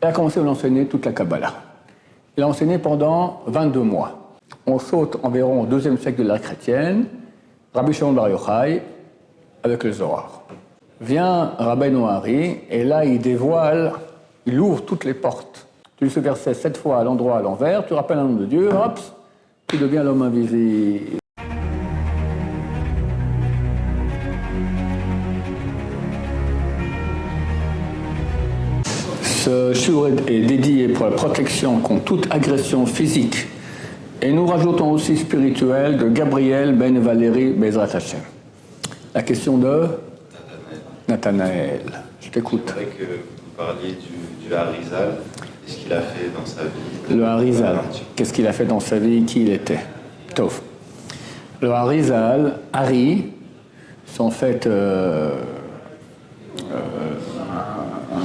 Il a commencé à enseigner toute la Kabbalah. Il a enseigné pendant 22 mois. On saute environ au 2e siècle de l'ère chrétienne, Rabbi Shimon Bar Yochai, avec le Zohar. Vient Rabbeinu Hari, et là il dévoile, il ouvre toutes les portes. Tu lis ce verset 7 fois à l'endroit à l'envers, tu rappelles un nom de Dieu, hop, tu deviens l'homme invisible. Ce shiur est dédié pour la protection contre toute agression physique. Et nous rajoutons aussi spirituel de Gabriel Ben Valérie Bezrat Hashem. La question de Nathanaël. Je t'écoute. C'est vrai que vous parliez du Harizal. Qu'est-ce qu'il a fait dans sa vie? Le Harizal. Qu'est-ce qu'il a fait dans sa vie? Qui il était? Tov. Le Harizal, Hari, c'est en fait un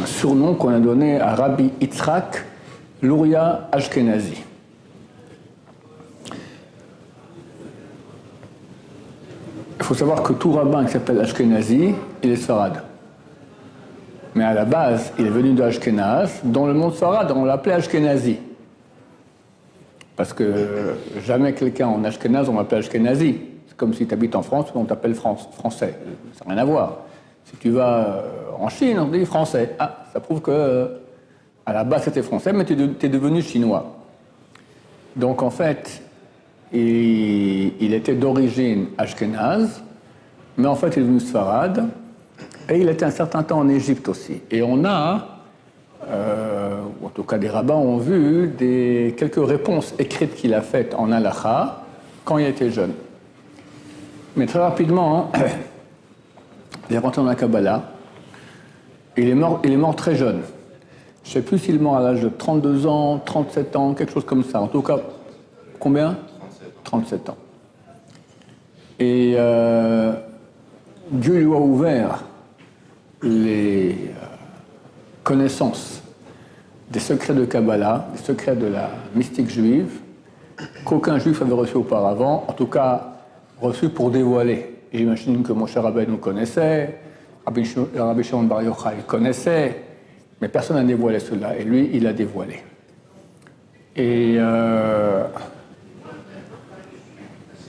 surnom qu'on a donné à Rabbi Yitzhak Luria Ashkenazi. Il faut savoir que tout rabbin qui s'appelle Ashkenazi, il est Sfarad. Mais à la base, il est venu de Ashkenaz. Dans le monde Sfarad, on l'appelait Ashkenazi. Parce que jamais quelqu'un en Ashkenaz, on l'appelle Ashkenazi. C'est comme si tu habites en France, on t'appelle français. Ça n'a rien à voir. Si tu vas en Chine, on dit français. Ah, ça prouve que à la base c'était français, mais tu es devenu chinois. Donc en fait, il était d'origine ashkénaze, mais en fait il est devenu sfarade, et il était un certain temps en Égypte aussi. Et on a, ou en tout cas des rabbins ont vu, quelques réponses écrites qu'il a faites en halakha quand il était jeune. Mais très rapidement, il est rentré dans la Kabbalah. Il est mort très jeune. Je ne sais plus s'il est mort à l'âge de 32 ans, 37 ans, quelque chose comme ça. En tout cas, combien? 37 ans. Et Dieu lui a ouvert les connaissances des secrets de Kabbalah, des secrets de la mystique juive, qu'aucun juif avait reçu auparavant, en tout cas reçu pour dévoiler. Et j'imagine que mon cher Rabbi nous connaissait, Rabbi Shimon Bar Yochai connaissait, mais personne n'a dévoilé cela, et lui, il a dévoilé. Et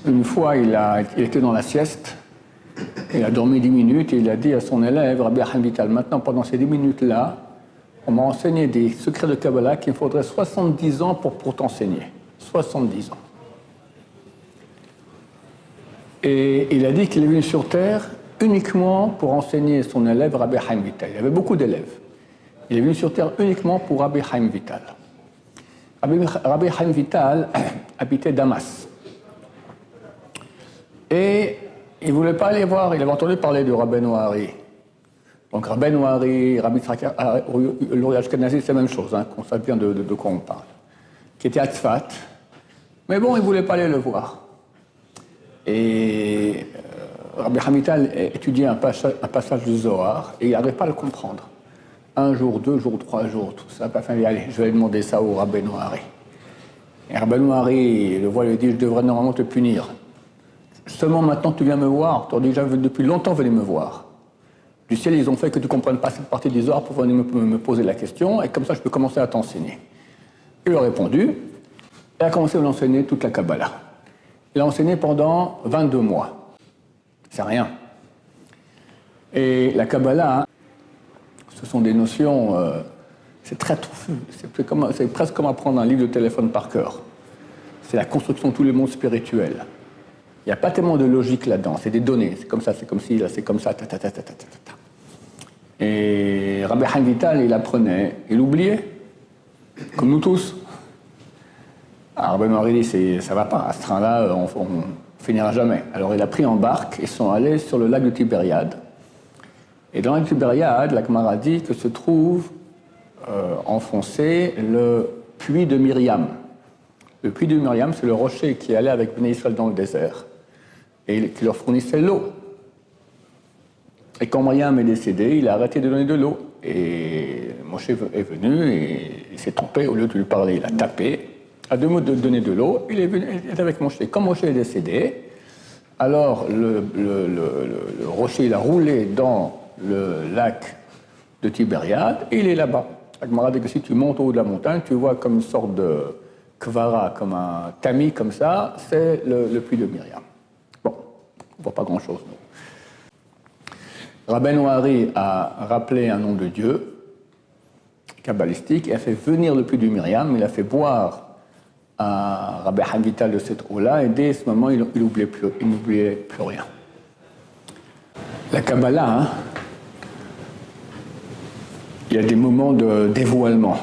une fois, il était dans la sieste, il a dormi 10 minutes, et il a dit à son élève, Rabbi Chaim Vital, maintenant, pendant ces 10 minutes-là, on m'a enseigné des secrets de Kabbalah qu'il me faudrait 70 ans pour t'enseigner. 70 ans. Et il a dit qu'il est venu sur Terre uniquement pour enseigner son élève Rabbi Chaim Vital. Il avait beaucoup d'élèves. Il est venu sur Terre uniquement pour Rabbi Chaim Vital. Rabbi Chaim Vital habitait Damas. Et il ne voulait pas aller voir, il avait entendu parler de Rabbeinu Hari. Donc Rabbeinu Hari, Rabbi Luria Ashkenazi, c'est la même chose, qu'on sache bien de quoi on parle. Qui était à Tzfat. Mais bon, il ne voulait pas aller le voir. Et Rabbi Chaim Vital étudiait un passage du Zohar et il n'arrivait pas à le comprendre. 1 jour, 2 jours, 3 jours, tout ça. Enfin, il dit, allez, je vais demander ça au Rabbeinu Hari. Et Rabbeinu Hari le voit et lui dit, je devrais normalement te punir. Seulement maintenant tu viens me voir, tu as déjà depuis longtemps venu me voir. Du ciel, ils ont fait que tu ne comprennes pas cette partie du Zohar pour venir me poser la question, et comme ça je peux commencer à t'enseigner. Il a répondu, et a commencé à l'enseigner toute la Kabbalah. Il a enseigné pendant 22 mois. C'est rien. Et la Kabbalah, ce sont des notions, c'est très touffu. C'est presque comme apprendre un livre de téléphone par cœur. C'est la construction de tous les mondes spirituels. Il n'y a pas tellement de logique là-dedans, c'est des données. C'est comme ça, c'est comme ci, là, c'est comme ça, Et Rabbi Chaim Vital, il apprenait, il oubliait, comme nous tous. Alors Rabbi Hari dit, ça ne va pas, à ce train-là, on finira jamais. Alors il a pris en barque et sont allés sur le lac de Tibériade. Et dans le lac de Tibériade, la Gemara dit que se trouve enfoncé le puits de Myriam. Le puits de Myriam, c'est le rocher qui allait avec Bnei Israël dans le désert et qui leur fournissait l'eau. Et quand Myriam est décédé, il a arrêté de donner de l'eau. Et Moshe est venu et il s'est trompé, au lieu de lui parler, il a tapé. À 2 mots de donner de l'eau, il est avec Moshe. Quand Moshe est décédé, alors le rocher il a roulé dans le lac de Tibériade et il est là-bas. La Gemara dit que si tu montes au haut de la montagne, tu vois comme une sorte de kvara, comme un tamis comme ça, c'est le puits de Myriam. Bon, on ne voit pas grand-chose, nous. Rabbeinu Hari a rappelé un nom de Dieu, kabbalistique, et a fait venir le puits de Myriam, il a fait boire à Rabbi Chaim Vital de cette eau-là, et dès ce moment, il n'oubliait plus rien. La Kabbalah, hein, il y a des moments de dévoilement.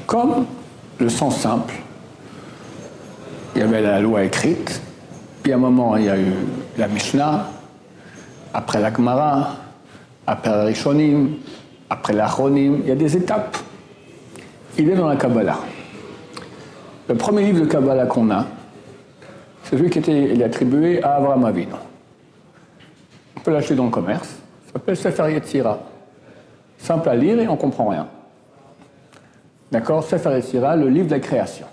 Comme le sens simple, il y avait la loi écrite, puis à un moment, il y a eu la Mishnah, après la Gemara, après la Rishonim, après l'Achronim, il y a des étapes. Il est dans la Kabbalah. Le premier livre de Kabbalah qu'on a, c'est celui qui est attribué à Avraham Avinu. On peut l'acheter dans le commerce, ça s'appelle Sefer Yetzira. Simple à lire et on ne comprend rien. D'accord? Sefer Yetzira, le livre de la création.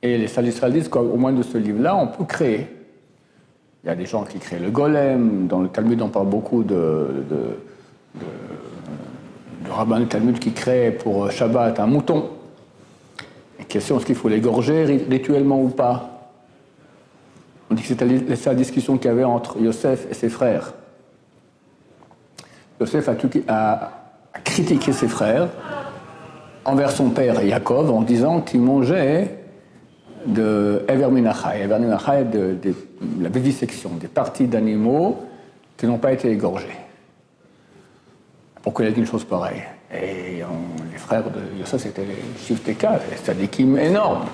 Et les Sadisraël disent qu'au moins de ce livre-là, on peut créer. Il y a des gens qui créent le golem, dans le Talmud on parle beaucoup de rabbins du Talmud qui créent pour Shabbat un mouton. La question, est-ce qu'il faut l'égorger rituellement ou pas? On dit que c'était la discussion qu'il y avait entre Yosef et ses frères. Yosef a critiqué ses frères envers son père Yaakov en disant qu'il mangeait de Ever Minachai. Ever Minachai, de la vivisection, des parties d'animaux qui n'ont pas été égorgées. Pourquoi il a dit une chose pareille? Et les frères de Yosef, c'était les Shifteka, c'est des kim énormes.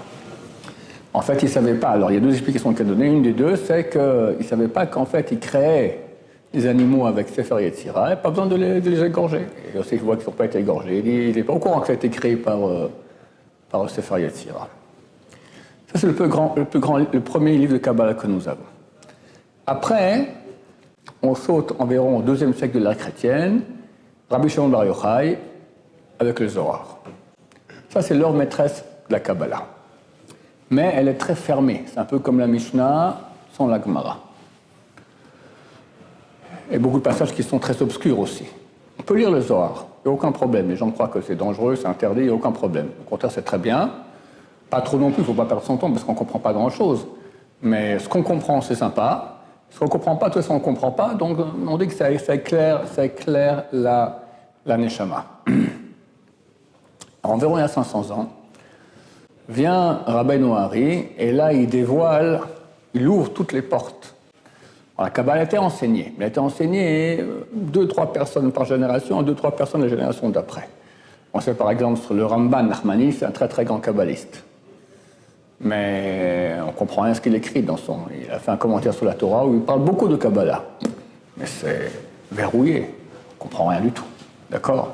En fait, ils ne savaient pas. Alors, il y a deux explications qu'il a données. Une des deux, c'est qu'ils ne savaient pas qu'en fait, ils créaient des animaux avec Sefer Yetzira et pas besoin de les égorger. Et Yosef voit qu'ils n'ont pas été égorgés. Il n'est pas au courant que ça a été créé par Sefer Yetzira. Ça, c'est le premier livre de Kabbalah que nous avons. Après, on saute environ au deuxième siècle de l'ère chrétienne, Rabbi Shimon Bar Yochai avec le Zohar. Ça, c'est l'œuvre maîtresse de la Kabbalah. Mais elle est très fermée. C'est un peu comme la Mishnah sans la Gemara. Et beaucoup de passages qui sont très obscurs aussi. On peut lire le Zohar, il n'y a aucun problème. Les gens croient que c'est dangereux, c'est interdit, il n'y a aucun problème. Au contraire, c'est très bien. Pas trop non plus, il ne faut pas perdre son temps parce qu'on ne comprend pas grand-chose. Mais ce qu'on comprend, c'est sympa. Ce qu'on ne comprend pas, de toute façon, on ne comprend pas. Donc, on dit que ça éclaire la Neshama. Alors, environ il y a 500 ans, vient Rabbeinu Hari, et là, il ouvre toutes les portes. Alors, la Kabbalah a été enseignée. Elle a été enseignée 2-3 personnes par génération, 2-3 personnes la génération d'après. On sait par exemple sur le Ramban Nachmani, c'est un très très grand kabbaliste. Mais on ne comprend rien à ce qu'il écrit dans son... Il a fait un commentaire sur la Torah où il parle beaucoup de Kabbalah. Mais c'est verrouillé. On ne comprend rien du tout. D'accord?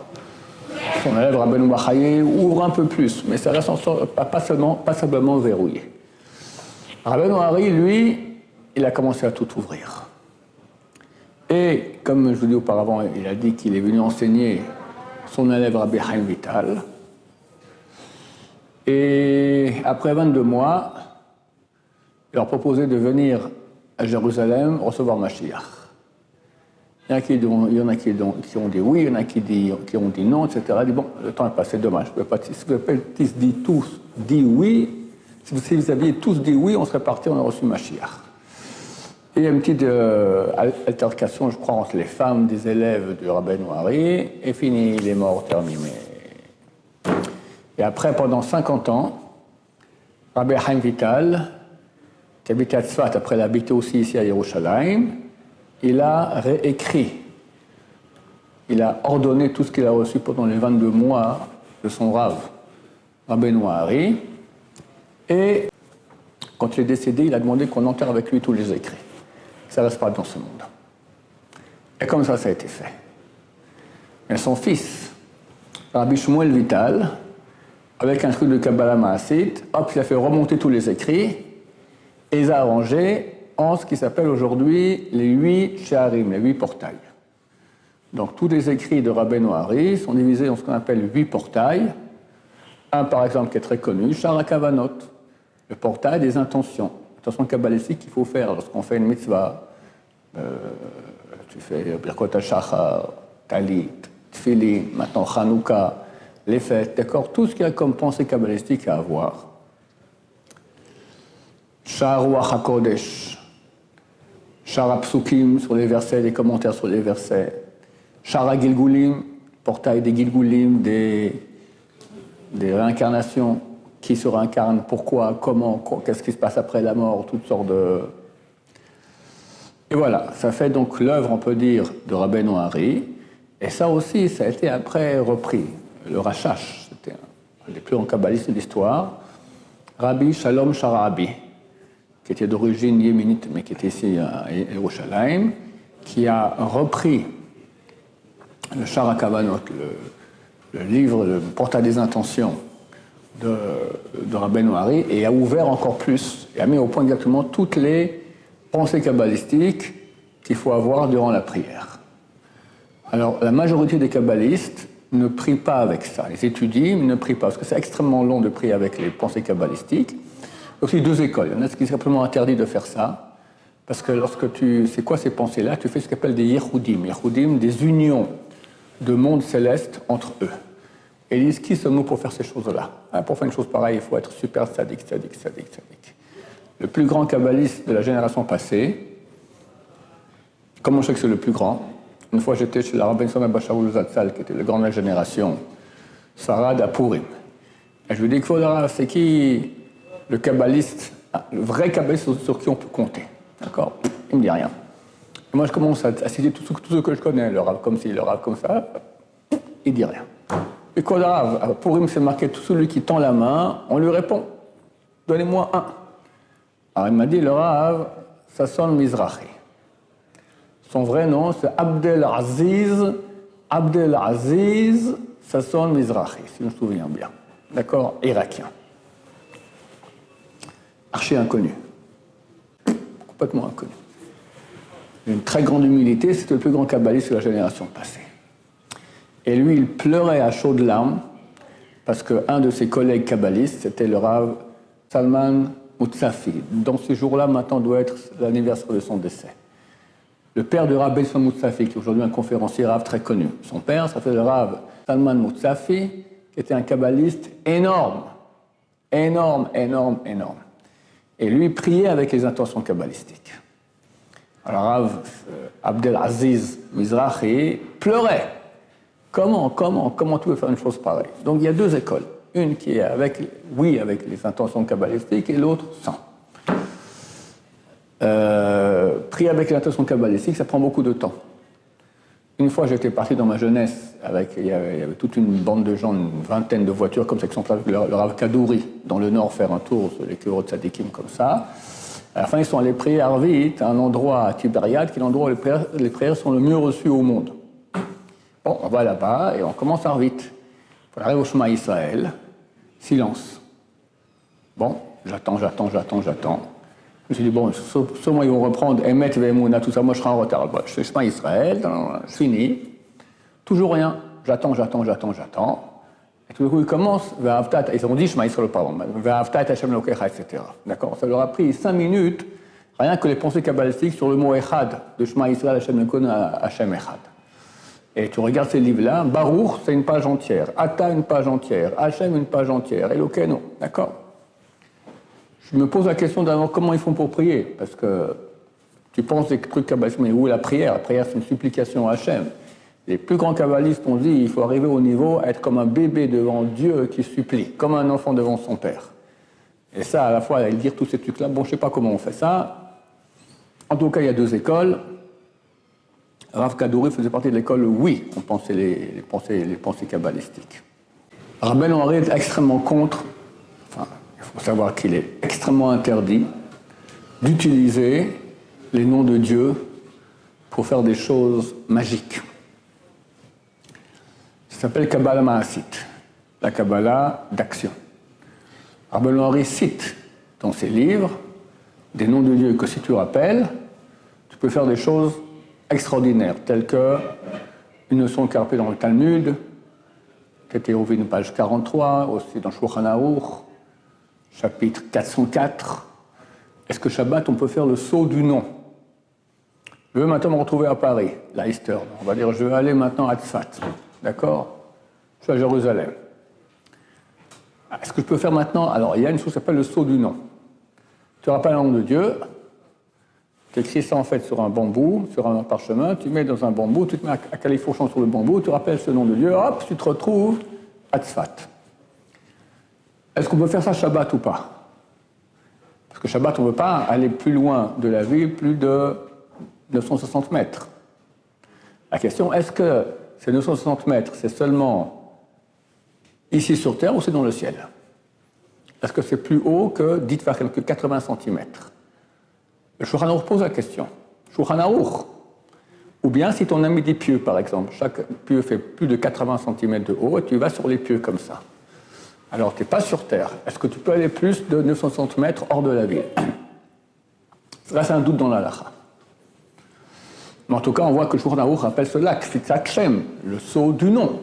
Son élève Rabbeinu Bachaye ouvre un peu plus, mais ça reste pas simplement verrouillé. Rabbeinu Hari, lui, il a commencé à tout ouvrir. Et, comme je vous dis auparavant, il a dit qu'il est venu enseigner son élève Rabbi Chaim Vital. Et après 22 mois, il leur proposait de venir à Jérusalem recevoir Mashiach. Il y en a qui ont dit oui, il y en a qui ont dit non, etc. Il dit bon, le temps est passé, dommage. Si vous avez tous dit oui, si vous aviez tous dit oui, on serait parti, on aurait reçu Mashiach. Et il y a une petite altercation, je crois, entre les femmes des élèves du Rabbeinu Hari, et fini, il est mort, terminé. Et après, pendant 50 ans, Rabbi Chaim Vital, qui habitait à Tzfat, après il a habité aussi ici à Yerushalayim, il a réécrit, il a ordonné tout ce qu'il a reçu pendant les 22 mois de son Rav, Rabbeinu Hari, et quand il est décédé, il a demandé qu'on enterre avec lui tous les écrits. Ça ne reste pas dans ce monde. Et comme ça a été fait. Mais son fils, Rabbi Shmuel Vital, avec un truc de Kabbalah Maasit, hop, il a fait remonter tous les écrits et il a arrangé en ce qui s'appelle aujourd'hui les 8 Sheharim, les 8 portails. Donc tous les écrits de Rabbeinu Hari sont divisés en ce qu'on appelle 8 portails. Un par exemple qui est très connu, Shara Kavanot, le portail des intentions. Intentions kabbalistiques qu'il faut faire lorsqu'on fait une mitzvah. Tu fais Birkot HaShachar, Talit, Tfilin, maintenant Hanouka, les fêtes, d'accord, tout ce qu'il y a comme pensée kabbalistique à avoir. Shar Ruach HaKodesh, Shar HaPsukim sur les versets, les commentaires sur les versets, Shar HaGilgulim, portail des Gilgulim, des réincarnations, qui se réincarne, pourquoi, comment, qu'est-ce qui se passe après la mort, toutes sortes de... Et voilà, ça fait donc l'œuvre, on peut dire, de Rabbeinu Hari, et ça aussi, ça a été après repris. Le Rashash, c'était un des plus grands kabbalistes de l'histoire, Rabbi Shalom Sharabi, qui était d'origine yéménite, mais qui était ici à Yerushalayim, qui a repris le Shar HaKavanot, le livre, le portail des intentions de Rabbeinu Hari, et a ouvert encore plus, et a mis au point exactement toutes les pensées kabbalistiques qu'il faut avoir durant la prière. Alors, la majorité des kabbalistes ne prient pas avec ça. Ils étudient, mais ne prient pas, parce que c'est extrêmement long de prier avec les pensées kabbalistiques. Il y a aussi deux écoles. Il y en a qui sont simplement interdit de faire ça, parce que lorsque tu sais quoi ces pensées-là, tu fais ce qu'on appelle des yehudim. Yehudim, des unions de mondes célestes entre eux. Et ils disent, qui sommes-nous pour faire ces choses-là? Pour faire une chose pareille, il faut être super sadique. Le plus grand kabbaliste de la génération passée, comment je sais que c'est le plus grand? Une fois, j'étais chez la Rabbeinu Sameh Bashaoul Zatzal, qui était le grand de la génération, Sarad à Purim. Et je lui dis que c'est qui le kabbaliste, le vrai kabbaliste sur qui on peut compter? D'accord? Il me dit rien. Et moi, je commence à citer tout ce que je connais, le Rav comme ci, le Rav comme ça. Il dit rien. Et quand le Rav, à Purim, c'est marqué tout celui qui tend la main, on lui répond, donnez-moi un. Alors il m'a dit, le Rav, Sasson Mizrahi. Son vrai nom, c'est Abdelaziz Sasson Mizrahi, si je me souviens bien. D'accord? Irakien. Archi inconnu. Complètement inconnu. Une très grande humilité, c'était le plus grand kabbaliste de la génération passée. Et lui, il pleurait à chaudes larmes parce qu'un de ses collègues kabbalistes, c'était le Rav Salman Moutsafi. Dans ce jour-là, maintenant, doit être l'anniversaire de son décès. Le père de Rav Benson Moutsafi, qui est aujourd'hui un conférencier Rav très connu. Son père, ça fait le Rav Salman Moutsafi, qui était un kabbaliste énorme. Énorme. Et lui priait avec les intentions kabbalistiques. Alors Rav Abdelaziz Mizrahi pleurait. Comment tu veux faire une chose pareille? Donc il y a deux écoles. Une qui est avec les intentions kabbalistiques et l'autre sans. Prier avec les intentions kabbalistiques, ça prend beaucoup de temps. Une fois, j'étais parti dans ma jeunesse, il y avait toute une bande de gens, une vingtaine de voitures comme ça, qui sont partis avec le Rav Kadouri, dans le nord, faire un tour sur les Kevorot Tzadikim comme ça. À la fin, ils sont allés prier à Arvit, à un endroit à Tibériade, qui est l'endroit où les prières sont le mieux reçues au monde. Bon, on va là-bas et on commence à Arvit. On arrive au Shema Israël, silence. Bon, j'attends. Je me suis dit, bon, sûrement ils vont reprendre Emet Ve'emouna, tout ça, moi je serai en retard. Bon, je fais Shema Israël, je finis, toujours rien. J'attends. Et tout d'un coup, ils commencent, ils ont dit Shema Israël, pardon, Ve'avtat Hashem Elokecha, etc. D'accord? Ça leur a pris 5 minutes, rien que les pensées kabbalistiques sur le mot Echad, de Shema Israël, Hashem Elokecha, Hashem Echad. Et tu regardes ces livres-là, Baruch, c'est une page entière, Ata, une page entière, Hashem, une page entière, Elokeinu, d'accord? Je me pose la question d'abord comment ils font pour prier, parce que tu penses des trucs kabbalistes, mais où est la prière? La prière, c'est une supplication à Hachem. Les plus grands kabbalistes ont dit il faut arriver au niveau à être comme un bébé devant Dieu qui supplie, comme un enfant devant son père. Et ça, à la fois, dire tous ces trucs-là, bon, je ne sais pas comment on fait ça. En tout cas, il y a deux écoles. Rav Kadouri faisait partie de l'école où, oui, on pensait les pensées kabbalistiques. Rabbeinu Hari est extrêmement contre. Il faut savoir qu'il est extrêmement interdit d'utiliser les noms de Dieu pour faire des choses magiques. Ça s'appelle Kabbalah Ma'asit, la Kabbalah d'action. Rabbeinu Hari cite dans ses livres des noms de Dieu que si tu rappelles, tu peux faire des choses extraordinaires, telles que une notion qui est rappelée dans le Talmud, qui a été retrouvée dans page 43, aussi dans Shulchan Aruch, chapitre 404. Est-ce que Shabbat, on peut faire le saut du nom? Je veux maintenant me retrouver à Paris, Leicester. On va dire, je vais aller maintenant à Tzfat. d'accord? Je suis à Jérusalem. Est-ce que je peux faire maintenant? Alors, il y a une chose qui s'appelle le sceau du nom. Tu rappelles le nom de Dieu, tu écris ça en fait sur un bambou, sur un parchemin, tu mets dans un bambou, tu te mets à califourchon sur le bambou, tu rappelles ce nom de Dieu, hop, tu te retrouves à Tzfat. Est-ce qu'on peut faire ça Shabbat ou pas? Parce que Shabbat, on ne veut pas aller plus loin de la ville, plus de 960 mètres. La question, est-ce que ces 960 mètres, c'est seulement ici sur Terre ou c'est dans le ciel? Est-ce que c'est plus haut que, dites, que 80 cm? Le Shulchan Aruch pose la question. Shulchan Aruch. Ou bien si ton ami des pieux, par exemple, chaque pieu fait plus de 80 cm de haut et tu vas sur les pieux comme ça. Alors, tu n'es pas sur Terre. Est-ce que tu peux aller plus de 960 mètres hors de la ville? Là, c'est un doute dans la halakha. Mais en tout cas, on voit que le Shulchan Aruch appelle cela Kfitzat Shem, le sceau du nom.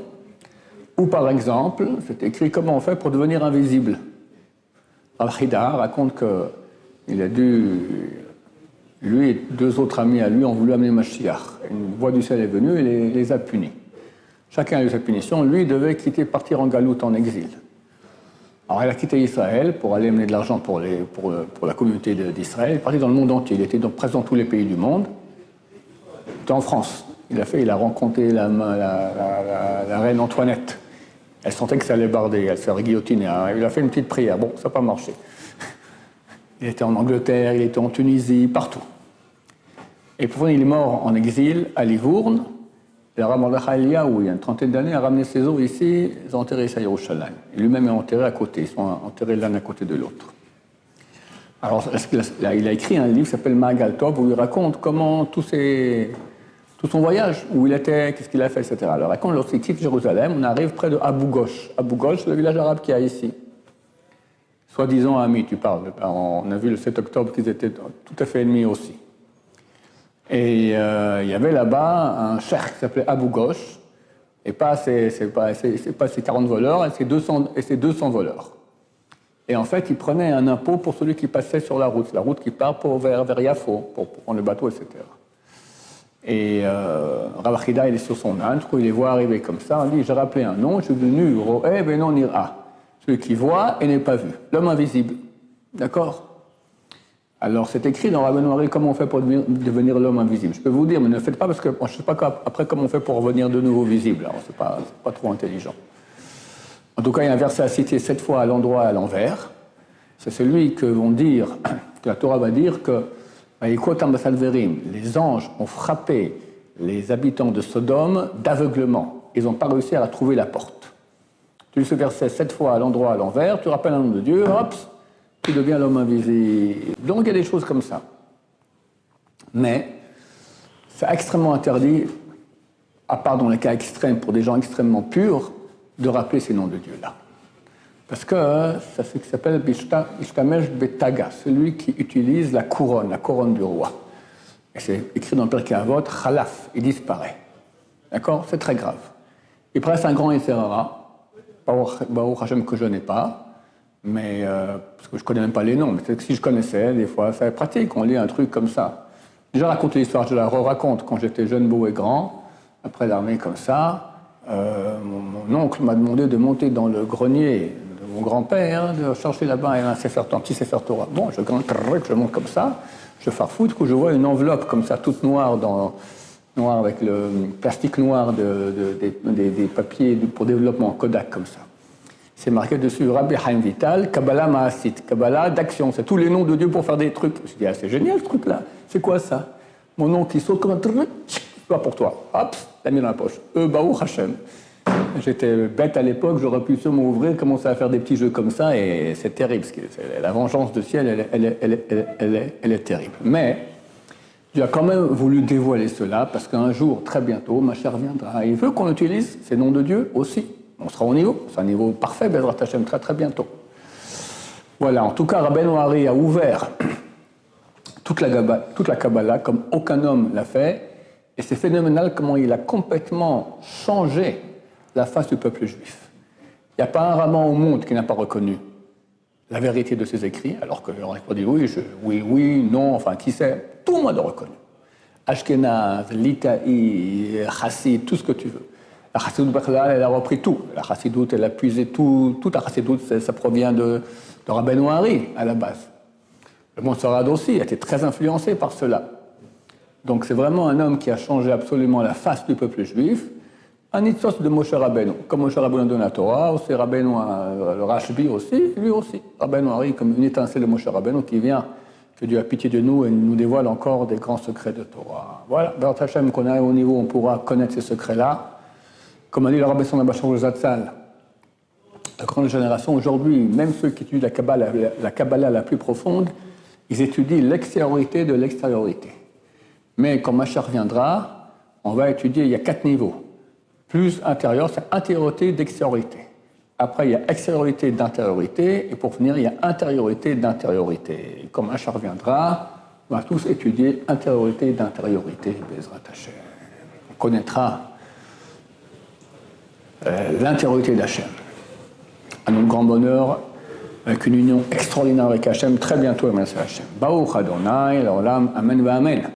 Ou par exemple, c'est écrit comment on fait pour devenir invisible. Al-Khida raconte qu'il a dû, lui et deux autres amis à lui ont voulu amener Mashiach. Une voix du ciel est venue et les a punis. Chacun a eu sa punition. Lui devait partir en galoute, en exil. Alors, il a quitté Israël pour aller amener de l'argent pour la communauté d'Israël. Il est parti dans le monde entier. Il était donc présent dans tous les pays du monde. Il était en France. Il a rencontré la reine Antoinette. Elle sentait que ça allait barder. Elle s'est guillotinée. Il a fait une petite prière. Bon, ça n'a pas marché. Il était en Angleterre, il était en Tunisie, partout. Et pour il est mort en exil à Livourne. Le Rav Mordechai Eliyahu, il y a une trentaine d'années, a ramené ses os ici, ils ont enterré ça à Yerushalayim. Et lui-même est enterré à côté, ils sont enterrés l'un à côté de l'autre. Alors, il a écrit un livre qui s'appelle Ma'agal Tov, où il raconte comment tout son voyage, où il était, qu'est-ce qu'il a fait, etc. Alors, il raconte, lorsqu'il quitte Jérusalem, on arrive près de Abu Ghosh. Abu Ghosh, c'est le village arabe qu'il y a ici. Soi-disant amis, tu parles. On a vu le 7 octobre qu'ils étaient tout à fait ennemis aussi. Et il y avait là-bas un cheikh qui s'appelait Abu Ghosh, et pas ses 40 voleurs, et ses 200 voleurs. Et en fait, il prenait un impôt pour celui qui passait sur la route qui part vers Yafo, pour prendre le bateau, etc. Et Rav Achida, il est sur son âne, il les voit arriver comme ça, il dit, j'ai rappelé un nom, je suis devenu Ro'eh Benon Ira. Celui qui voit et n'est pas vu. L'homme invisible. D'accord? Alors, c'est écrit dans Rabbeinu Ari comment on fait pour devenir l'homme invisible. Je peux vous dire, mais ne le faites pas parce que je ne sais pas après comment on fait pour revenir de nouveau visible. Alors, c'est pas trop intelligent. En tout cas, il y a un verset à citer 7 fois à l'endroit et à l'envers. C'est celui que la Torah va dire que les anges ont frappé les habitants de Sodome d'aveuglement. Ils n'ont pas réussi à trouver la porte. Tu lis ce verset 7 fois à l'endroit, à l'envers, tu rappelles un nom de Dieu, hop, tu deviens l'homme invisible. Donc il y a des choses comme ça. Mais c'est extrêmement interdit, à part dans les cas extrêmes, pour des gens extrêmement purs, de rappeler ces noms de Dieu-là. Parce que c'est ce qui s'appelle Ishtamesh Betaga, celui qui utilise la couronne du roi. Et c'est écrit dans le Pirkei Avot, Khalaf, il disparaît. D'accord? C'est très grave. Il presse un grand Yetzirah, Baruch Hashem que je n'ai pas, mais parce que je ne connais même pas les noms, mais peut-être que si je connaissais, des fois, c'est pratique, on lit un truc comme ça. Déjà raconté l'histoire, je la raconte quand j'étais jeune, beau et grand, après l'armée comme ça, mon oncle m'a demandé de monter dans le grenier de mon grand-père, de chercher là-bas un petit Sefer Torah. Bon, je monte comme ça, je farfouille, du coup je vois une enveloppe comme ça, toute noire avec le plastique noir des papiers pour développement Kodak comme ça. C'est marqué dessus Rabbi Chaim Vital, Kabbalah Maasit, Kabbalah d'action. C'est tous les noms de Dieu pour faire des trucs. Je me suis dit, c'est génial ce truc-là. C'est quoi ça? Mon oncle qui saute comme un truc, c'est pas pour toi. Hop, l'a mis dans la poche. Baruch Hashem. J'étais bête à l'époque, j'aurais pu sûrement ouvrir, commencer à faire des petits jeux comme ça, et c'est terrible. La vengeance du ciel, elle est terrible. Mais Dieu a quand même voulu dévoiler cela, parce qu'un jour, très bientôt, ma chère viendra. Il veut qu'on utilise ces noms de Dieu aussi. On sera au niveau, c'est un niveau parfait, Bezrat Hashem, très très bientôt. Voilà, en tout cas, Rabbeinu Ari a ouvert toute la Kabbalah comme aucun homme l'a fait, et c'est phénoménal comment il a complètement changé la face du peuple juif. Il n'y a pas un rabbin au monde qui n'a pas reconnu la vérité de ses écrits, alors qu'on aurait pas dit oui, non, enfin, qui sait, tout le monde l'a reconnu. Ashkenaz, Litaï, Chassid, tout ce que tu veux. La Chassidoute Bechlal, elle a repris tout. La Chassidoute, elle a puisé tout. Toute la Chassidoute, ça provient de Rabbeinu Hari, à la base. Le Montserrat aussi a été très influencé par cela. Donc c'est vraiment un homme qui a changé absolument la face du peuple juif. Un nitzos de Moshe Rabbeinu. Comme Moshe Rabbeinu donne la Torah, aussi Rabbeinu, le Rashbi aussi, lui aussi. Rabbeinu Hari, comme une étincelle de Moshe Rabbeinu qui vient, que Dieu a pitié de nous et nous dévoile encore des grands secrets de Torah. Voilà, Baruch Hashem, qu'on a au niveau, on pourra connaître ces secrets-là. Comme a dit le Rabbi Son Abachar Zatzal, la grande génération aujourd'hui, même ceux qui étudient la Kabbalah la plus profonde, ils étudient l'extériorité de l'extériorité. Mais quand Mashiach viendra, on va étudier, il y a 4 niveaux. Plus intérieur, c'est intériorité d'extériorité. Après, il y a extériorité d'intériorité, et pour finir, il y a intériorité d'intériorité. Et quand Mashiach viendra, on va tous étudier intériorité d'intériorité, Bezrat Hashem. On connaîtra l'intériorité d'Hachem. À notre grand bonheur, avec une union extraordinaire avec Hachem, très bientôt, merci Hachem. Baruch Adonai, l'Olam, Amen, Amen.